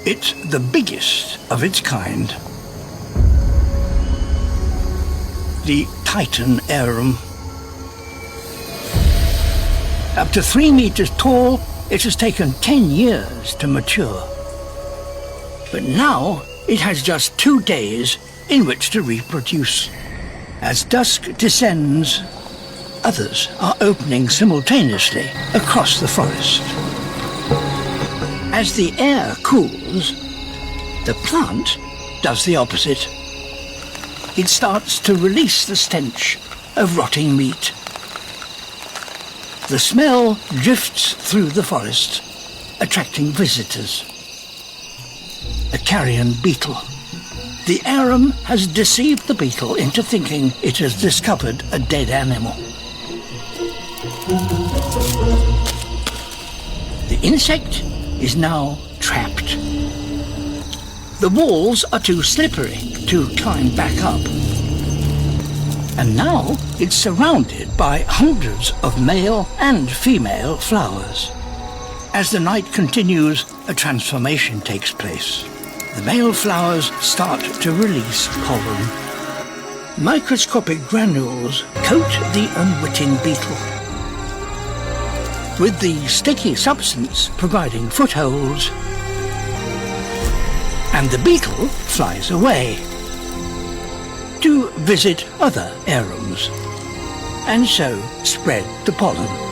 It's the biggest of its kind. The Titan arum. Up to 3 meters tall, it has taken 10 years to mature. But now it has just 2 days in which to reproduce. As dusk descends, others are opening simultaneously across the forest. As the air cools, the plant does the opposite. It starts to release the stench of rotting meat. The smell drifts through the forest, attracting visitors. A carrion beetle. The arum has deceived the beetle into thinking it has discovered a dead animal. The insect is now trapped. The walls are too slippery to climb back up. And now it's surrounded by hundreds of male and female flowers. As the night continues, a transformation takes place. The male flowers start to release pollen. Microscopic granules coat the unwitting beetle, with the sticky substance providing footholds, and the beetle flies away to visit other arums, and so spread the pollen.